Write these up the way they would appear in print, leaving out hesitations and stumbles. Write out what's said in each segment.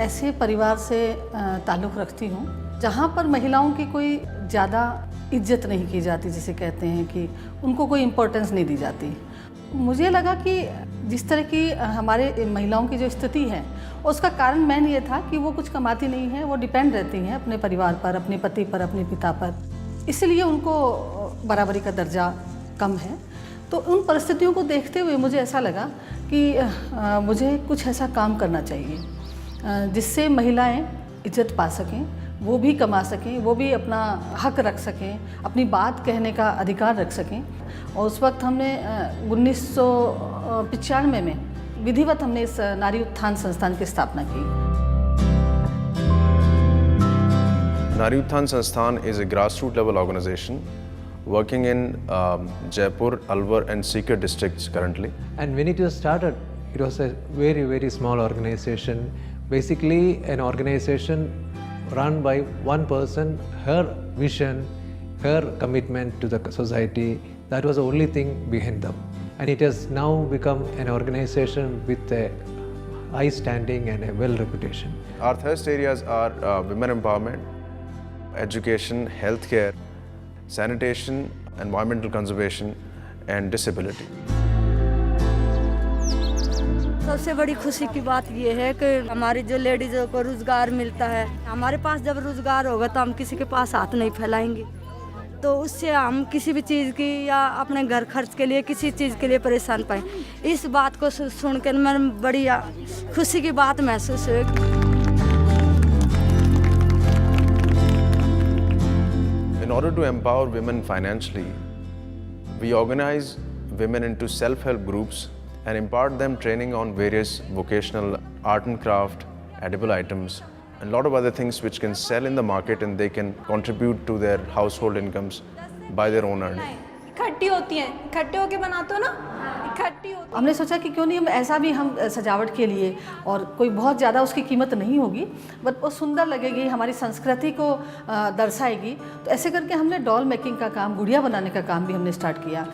ऐसे परिवार से ताल्लुक़ रखती हूँ जहाँ पर महिलाओं की कोई ज़्यादा इज्जत नहीं की जाती, जिसे कहते हैं कि उनको कोई इम्पोर्टेंस नहीं दी जाती। मुझे लगा कि जिस तरह की हमारे महिलाओं की जो स्थिति है उसका कारण मेन ये था कि वो कुछ कमाती नहीं हैं, वो डिपेंड रहती हैं अपने परिवार पर, अपने पति पर, अपने पिता पर, इसलिए उनको बराबरी का दर्जा कम है। तो उन परिस्थितियों को देखते हुए मुझे ऐसा लगा कि मुझे कुछ ऐसा काम करना चाहिए जिससे महिलाएं इज्जत पा सकें, वो भी कमा सकें, वो भी अपना हक रख सकें, अपनी बात कहने का अधिकार रख सकें। और उस वक्त हमने 1995 में विधिवत हमने इस नारी उत्थान संस्थान की स्थापना की। Nari Uttan Sansthan is a grassroots level organization working in Jaipur, Alwar and Sikar districts currently. And when it was started, it was a very, very small organization. Basically an organization run by one person, her vision, her commitment to the society, that was the only thing behind them. And it has now become an organization with a high standing and a well reputation. Our thrust areas are women empowerment, education, healthcare, sanitation, environmental conservation and disability. सबसे बड़ी खुशी की बात ये है कि हमारी जो लेडीज़ों को रोज़गार मिलता है। हमारे पास जब रोज़गार होगा तो हम किसी के पास हाथ नहीं फैलाएंगे, तो उससे हम किसी भी चीज़ की या अपने घर खर्च के लिए किसी चीज़ के लिए परेशान पाएँ। इस बात को सुनकर मैं बड़ी खुशी की बात महसूस हुई। In order to empower women financially, we organize women into self-help groups and impart them training on various vocational art and craft, edible items, and a lot of other things which can sell in the market and they can contribute to their household incomes by their own earning. इकट्ठी होती हैं, इकट्ठे होके बनाते हो ना, इकट्ठी होती। हमने सोचा कि क्यों नहीं हम ऐसा भी हम सजावट के लिए, और कोई बहुत ज़्यादा उसकी कीमत नहीं होगी बट वो सुंदर लगेगी, हमारी संस्कृति को दर्शाएगी। तो ऐसे करके हमने डॉल मेकिंग का काम, गुड़िया बनाने का काम भी हमने स्टार्ट किया।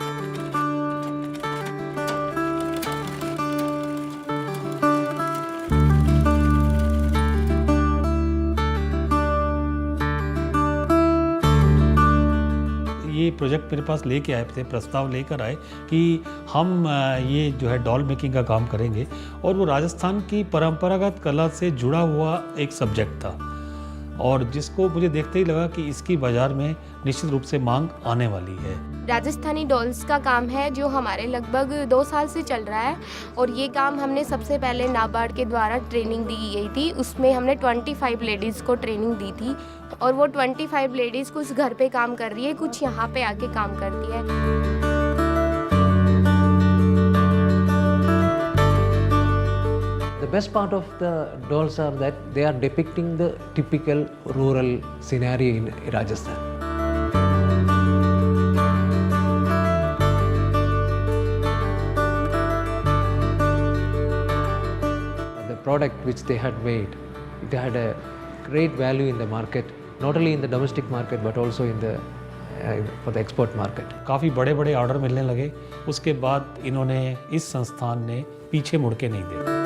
ये प्रोजेक्ट मेरे पास लेके आए थे, प्रस्ताव लेकर आए कि हम ये जो है डॉल मेकिंग का काम करेंगे, और वो राजस्थान की परंपरागत कला से जुड़ा हुआ एक सब्जेक्ट था, और जिसको मुझे देखते ही लगा कि इसकी बाज़ार में निश्चित रूप से मांग आने वाली है। राजस्थानी डॉल्स का काम है जो हमारे लगभग 2 साल से चल रहा है, और ये काम हमने सबसे पहले नाबार्ड के द्वारा ट्रेनिंग दी गई थी। उसमें हमने 25 लेडीज़ को ट्रेनिंग दी थी, और वो 25 लेडीज़ कुछ घर पे काम कर रही है, कुछ यहाँ पे आके काम करती है। The best part of the dolls are that they are depicting the typical rural scenario in Rajasthan. The product which they had made, it had a great value in the market, not only in the domestic market but also in the for the export market. काफ़ी बड़े बड़े order मिलने लगे। उसके बाद इन्होंने, इस संस्थान ने पीछे मुड़ के नहीं देखा।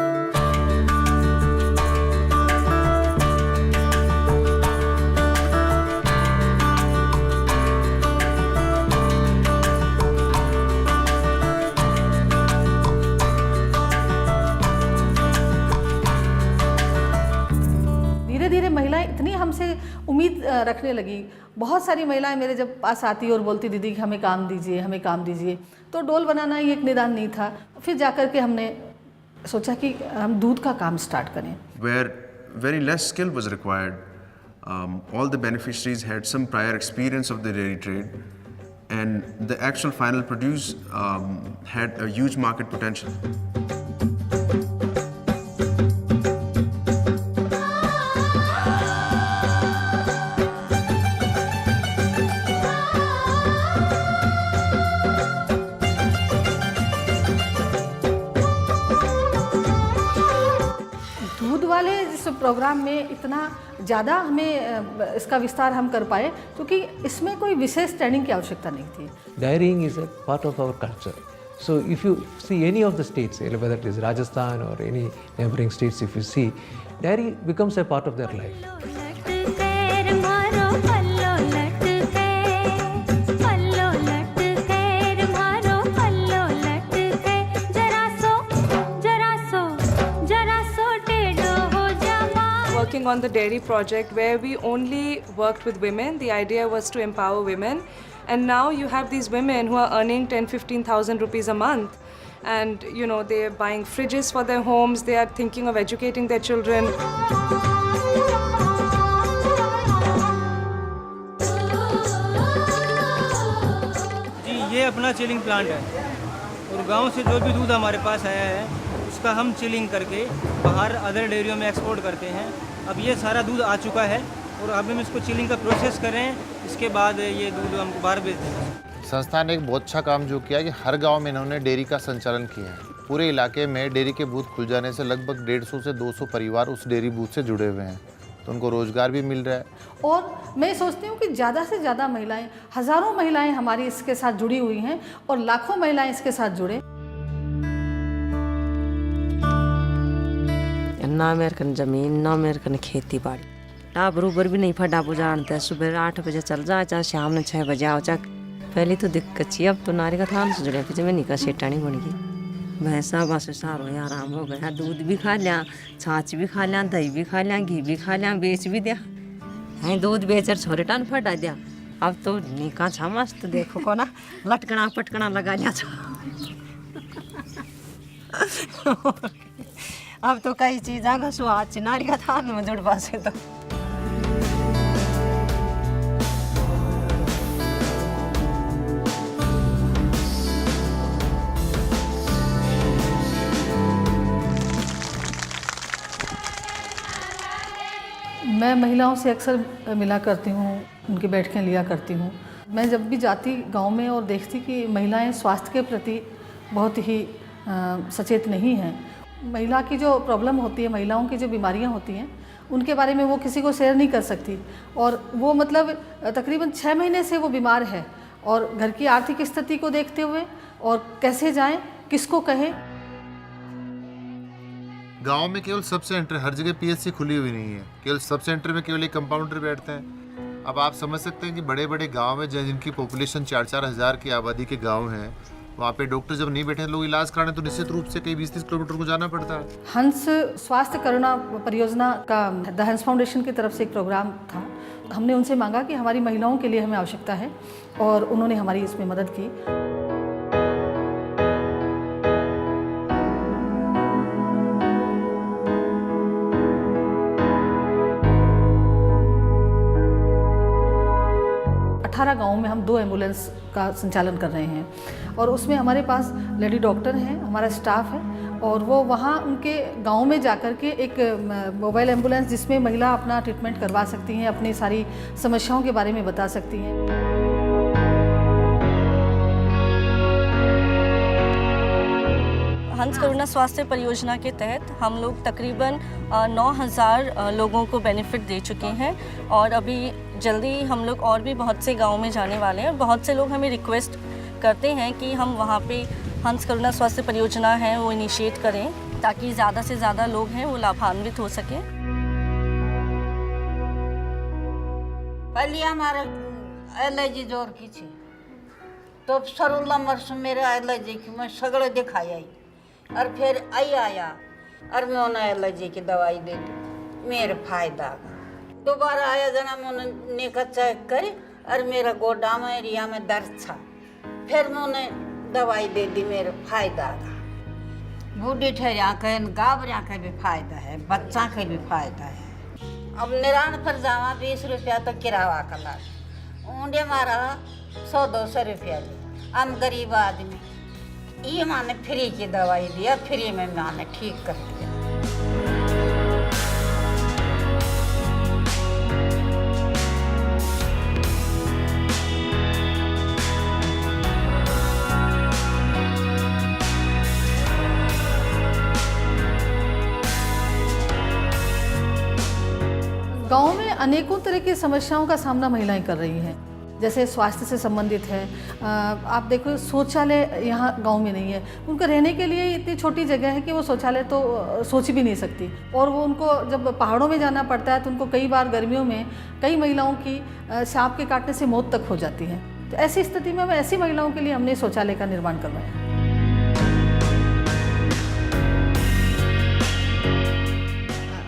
धीरे महिलाएं इतनी हमसे उम्मीद रखने लगी। बहुत सारी महिलाएं मेरे जब पास आती और बोलती दीदी कि हमें काम दीजिए, हमें काम दीजिए। तो डोल बनाना ये एक निदान नहीं था। फिर जाकर के हमने सोचा कि हम दूध का काम स्टार्ट करें। Where very less skill was required, all the beneficiaries had some prior experience of the dairy trade, and the actual final produce had a huge market potential. Programme में इतना ज़्यादा हमें इसका विस्तार हम कर पाए क्योंकि इसमें कोई विशेष ट्रेनिंग की आवश्यकता नहीं थी। Dairying is a part of our culture. So if you see any of the states, whether it is Rajasthan or any neighboring states, if you see, dairy becomes a part of their life. Working on the dairy project where we only worked with women. The idea was to empower women. And now you have these women who are earning 10-15,000 rupees a month. And, you know, they're buying fridges for their homes. They are thinking of educating their children. जी, ये अपना chilling plant है और गांव से जो भी दूध हमारे पास आया है उसका हम चिलिंग करके बाहर अदर डेयरियों में एक्सपोर्ट करते हैं। अब ये सारा दूध आ चुका है और अब हम इसको चिलिंग का प्रोसेस करें, इसके बाद ये दूध हमको बाहर बेच देंगे। संस्था ने एक बहुत अच्छा काम जो किया कि हर गांव में इन्होंने डेयरी का संचालन किया है। पूरे इलाके में डेयरी के बूथ खुल जाने से लगभग 150 से 200 परिवार उस डेयरी बूथ से जुड़े हुए हैं, तो उनको रोजगार भी मिल रहा है। और मैं सोचती हूँ कि ज़्यादा से ज़्यादा महिलाएं, हज़ारों महिलाएं हमारी इसके साथ जुड़ी हुई हैं और लाखों महिलाएं इसके साथ जुड़े। ना मेरे कन ज़मीन, ना मेरे कन खेती बाड़ी, आप बरूबर भी नहीं फटा जानते। सुबह 8 बजे चल जाए, चाहे शाम में 6 बजे आओ। चाहे पहले तो दिक्कत थी, अब तो नारी का थान से जुड़े फिर नहीं का सेटा नहीं बन गई। भैंसा बस सारो आराम हो गया, दूध भी खा लिया, छाछ भी खा लिया, दही भी खा लिया, घी भी खा लिया, बेच भी दिया है, दूध बेचर छोरे टान फटा दिया। अब तो निका छा मस्त, देखो को ना लटकना पटकना लगा लिया। अब तो कई चीज़ों का स्वाद नारी का थान में जुड़ पासे तो। मैं महिलाओं से अक्सर मिला करती हूँ, उनकी बैठकें लिया करती हूँ। मैं जब भी जाती गांव में और देखती कि महिलाएं स्वास्थ्य के प्रति बहुत ही सचेत नहीं हैं। महिला की जो प्रॉब्लम होती है, महिलाओं की जो बीमारियां होती हैं, उनके बारे में वो किसी को शेयर नहीं कर सकती। और वो मतलब तकरीबन 6 महीने से वो बीमार है और घर की आर्थिक स्थिति को देखते हुए और कैसे जाएं, किसको कहें। गांव में केवल सब सेंटर, हर जगह पीएचसी खुली हुई नहीं है। केवल सब सेंटर में केवल एक कंपाउंडर बैठते हैं। अब आप समझ सकते हैं कि बड़े बड़े गांव में जिनकी पॉपुलेशन 4-4 हज़ार की आबादी के गांव हैं, वहाँ पे डॉक्टर जब नहीं बैठे लोग इलाज कराने तो निश्चित रूप से कई 20-30 किलोमीटर को जाना पड़ता है। हंस स्वास्थ्य करुणा परियोजना का द हंस फाउंडेशन की तरफ से एक प्रोग्राम था। हमने उनसे मांगा कि हमारी महिलाओं के लिए हमें आवश्यकता है और उन्होंने हमारी इसमें मदद की। गाँव में हम 2 एम्बुलेंस का संचालन कर रहे हैं और उसमें हमारे पास लेडी डॉक्टर हैं, हमारा स्टाफ है और वो वहाँ उनके गांव में जाकर के एक मोबाइल एम्बुलेंस जिसमें महिला अपना ट्रीटमेंट करवा सकती हैं, अपनी सारी समस्याओं के बारे में बता सकती हैं। हंस करुणा स्वास्थ्य परियोजना के तहत हम लोग तकरीबन 9,000 लोगों को बेनिफिट दे चुके हैं और अभी जल्दी हम लोग और भी बहुत से गाँव में जाने वाले हैं। बहुत से लोग हमें रिक्वेस्ट करते हैं कि हम वहाँ पे हंस करुणा स्वास्थ्य परियोजना है वो इनिशिएट करें ताकि ज़्यादा से ज़्यादा लोग हैं वो लाभान्वित हो सकें। पहले हमारे एलर्जी जोर की थी तो सरुल्ला मरस मेरे एलर्जी की मैं सगड़े दिखाई और फिर आया और मैं उन्हें एलर्जी की दवाई दे दी, मेरे फायदा। दोबारा आया जना मैंने चेक करी और मेरा गोडा में एरिया में दर्द था, फिर मैंने दवाई दे दी, मेरे फायदा। बूढ़ी ठहरिया के गाबरिया का भी फायदा है, बच्चा का भी फायदा है। अब निरान पर जावा 20 रुपया तो किराया का लाग, ऊँडे मारा 100-200 रुपया ली। हम गरीब आदमी, ये माने फ्री की दवाई दिया, फ्री में माने ठीक कर दिया। गांव में अनेकों तरह की समस्याओं का सामना महिलाएं कर रही हैं। जैसे स्वास्थ्य से संबंधित है। आप देखो शौचालय यहाँ गांव में नहीं है, उनका रहने के लिए इतनी छोटी जगह है कि वो शौचालय तो सोच भी नहीं सकती। और वो उनको जब पहाड़ों में जाना पड़ता है तो उनको कई बार गर्मियों में कई महिलाओं की सांप के काटने से मौत तक हो जाती है। तो ऐसी स्थिति में ऐसी महिलाओं के लिए हमने शौचालय का निर्माण करवाया।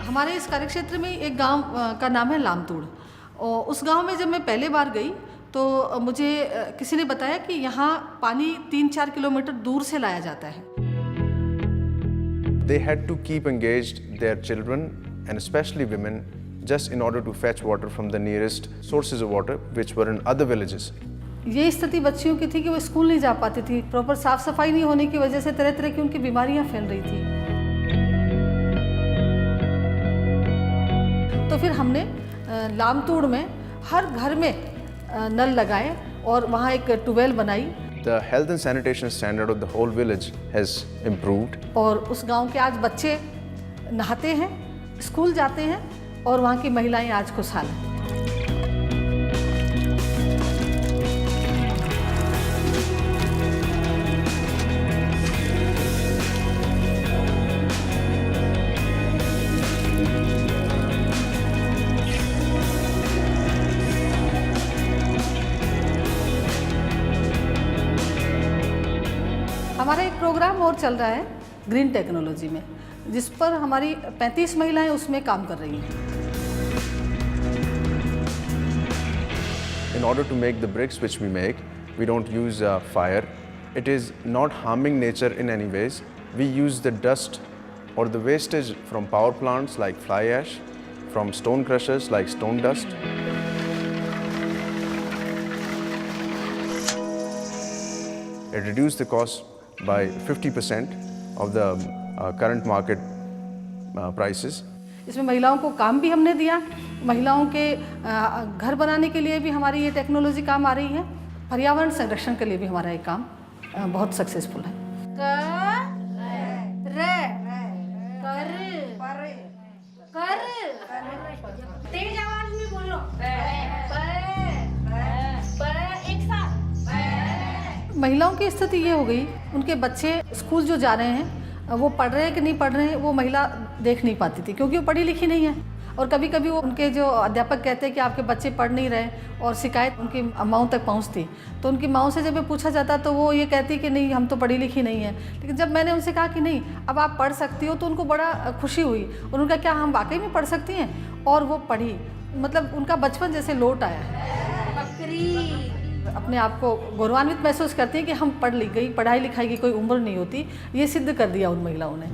हमारे इस कार्यक्षेत्र में एक गांव का नाम है लामतूड़, और उस गांव में जब मैं पहले बार गई तो मुझे किसी ने बताया कि यहाँ पानी 3-4 किलोमीटर दूर से लाया जाता है। They had to keep engaged their children and especially women just in order to fetch water from the nearest sources of water which were in other villages. ये स्थिति बच्चियों की थी कि वो स्कूल नहीं जा पाती थी, प्रॉपर साफ सफाई नहीं होने की वजह से तरह तरह की उनकी बीमारियां फैल रही थी। तो फिर हमने लामतूड़ में हर घर में नल लगाए और वहाँ एक ट्यूबवेल बनाई। The health and sanitation standard of the whole village has improved. और उस गांव के आज बच्चे नहाते हैं, स्कूल जाते हैं और वहाँ की महिलाएं आज खुशहाल हैं। हमारा एक प्रोग्राम और चल रहा है ग्रीन टेक्नोलॉजी में, जिस पर हमारी 35 महिलाएं उसमें काम कर रही हैं। In order to make the bricks which we make, we don't use fire. It is not harming nature in any ways. We use the dust or the wastage from power plants like fly ash, from stone crushers like stone dust. It reduced the cost by 50% of the current market prices. इसमें महिलाओं को काम भी हमने दिया, महिलाओं के घर बनाने के लिए भी हमारी ये टेक्नोलॉजी काम आ रही है, पर्यावरण संरक्षण के लिए भी हमारा ये काम बहुत सक्सेसफुल है। तेज आवाज में बोलो। महिलाओं की स्थिति ये हो गई, उनके बच्चे स्कूल जो जा रहे हैं वो पढ़ रहे हैं कि नहीं पढ़ रहे हैं वो महिला देख नहीं पाती थी, क्योंकि वो पढ़ी लिखी नहीं है। और कभी कभी वो उनके जो अध्यापक कहते हैं कि आपके बच्चे पढ़ नहीं रहे, और शिकायत उनकी माँओं तक पहुंचती, तो उनकी माँओं से जब ये पूछा जाता तो वो ये कहती कि नहीं हम तो पढ़ी लिखी नहीं है। लेकिन जब मैंने उनसे कहा कि नहीं अब आप पढ़ सकती हो, तो उनको बड़ा खुशी हुई और उनका क्या हम वाकई में पढ़ सकती हैं, और वो पढ़ी, मतलब उनका बचपन जैसे लौट आया है। अपने आप को गौरवान्वित महसूस करती हैं कि हम पढ़ लिख गई, पढ़ाई लिखाई की कोई उम्र नहीं होती, ये सिद्ध कर दिया उन महिलाओं ने।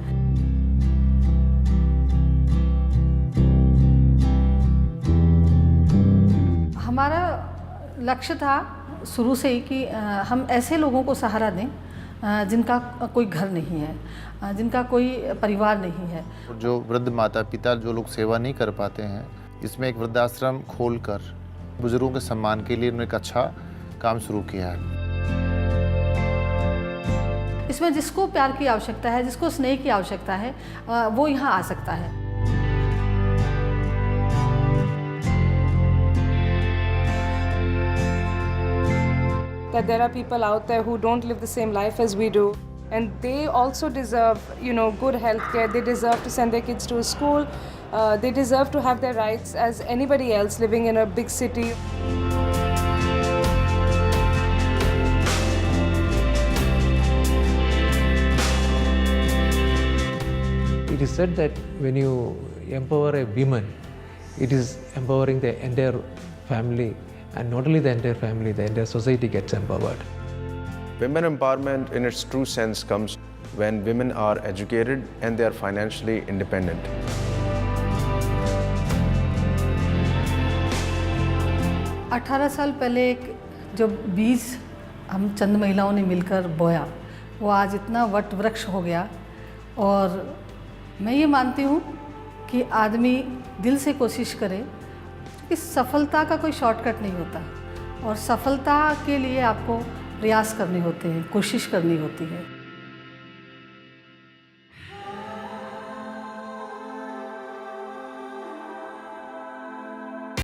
हमारा लक्ष्य था शुरू से ही कि हम ऐसे लोगों को सहारा दें जिनका कोई घर नहीं है, जिनका कोई परिवार नहीं है। जो वृद्ध माता पिता जो लोग सेवा नहीं कर पाते हैं, इसमें एक वृद्धाश्रम खोलकर बुजुर्गों के सम्मान के लिए उन्होंने एक अच्छा काम शुरू किया है। इसमें जिसको प्यार की आवश्यकता है, जिसको स्नेह की आवश्यकता है, वो यहाँ आ सकता है। That there are people out there who don't live the same life as we do, and they also deserve, good health care. They deserve to send their kids to school. They deserve to have their rights as anybody else living in a big city. It is said that when you empower a woman, it is empowering the entire family, and not only the entire family, the entire society gets empowered. Women empowerment in its true sense comes when women are educated and they are financially independent. अठारह साल पहले एक जो बीज हम चंद महिलाओं ने मिलकर बोया, वो आज इतना वट वृक्ष हो गया। और मैं ये मानती हूँ कि आदमी दिल से कोशिश करे, इस सफलता का कोई शॉर्टकट नहीं होता, और सफलता के लिए आपको प्रयास करने होते हैं, कोशिश करनी होती है।